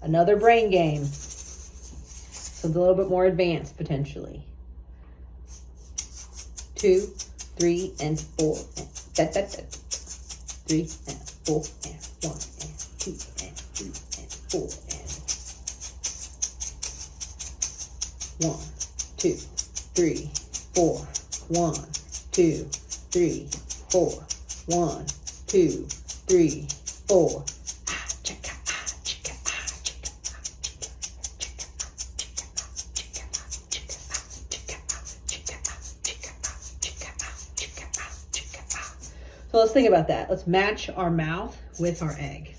Another brain game. So it's a little bit more advanced potentially. 2, 3, and 4. And da, da, da. 3 and 4 and 1 and 2 and 3 and 4 and 1, 2, 3, 4. 1, 2, 3, 4. 1, 2, 3, 4. So let's think about that. Let's match our mouth with our egg.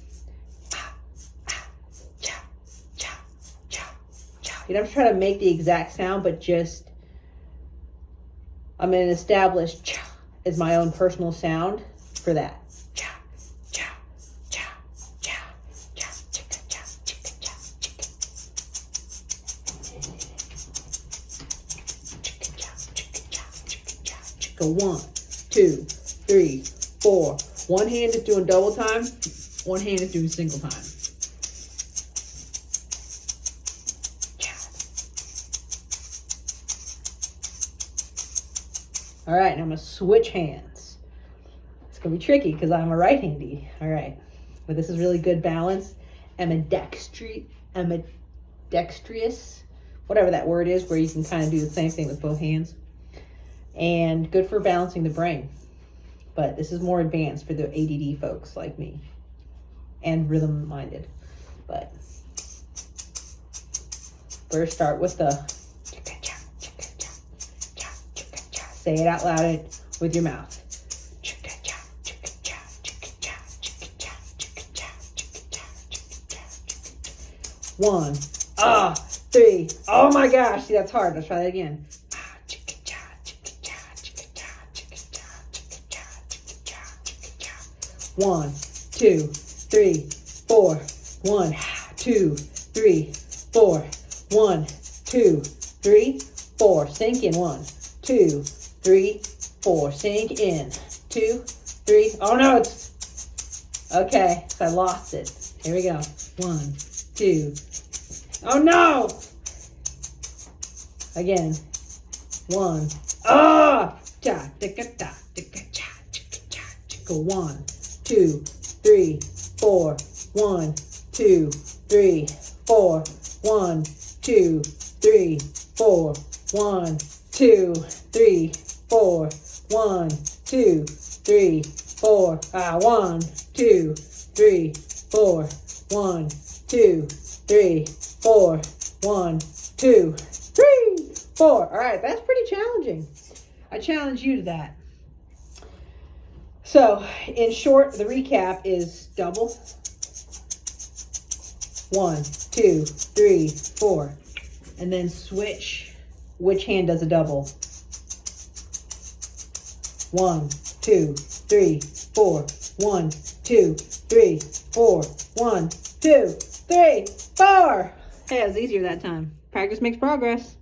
You don't have to try to make the exact sound, but just, I'm going to establish cha as my own personal sound for that. Go 1, 2, 3, 4. One hand is doing double time. One hand is doing single time. All right, now I'm going to switch hands. It's going to be tricky because I'm a right-handy. All right, but this is really good balance. Ambidextrous, whatever that word is, where you can kind of do the same thing with both hands. And good for balancing the brain. But this is more advanced for the ADD folks like me and rhythm-minded. But first start with the say it out loud with your mouth. 1, 3. Oh my gosh, see, that's hard. Let's try that again. 1, 2, 3, 4. 1, 2, 3, 4. 1, 2, 3, 4. Sink in. 1, 2, 3, 4. Sink in. 2, 3. Oh no, it's okay. So I lost it. Here we go. 1, 2. Oh no! Again. 1. Ah! Go 1, 2, 3, 4. 1, 2, 3, 4. 1, 2, 3, 4. 1, 2, 3, 4. 1, 2, 3, 4. 1, 2, 3, 4. 1, 2, 3, 4. 1, 2, 3, 4. All right, that's pretty challenging. I challenge you to that. So, in short, the recap is double. 1, 2, 3, 4. And then switch which hand does a double. 1, 2, 3, 4. 1, 2, 3, 4. 1, 2, 3, 4. Hey, it was easier that time. Practice makes progress.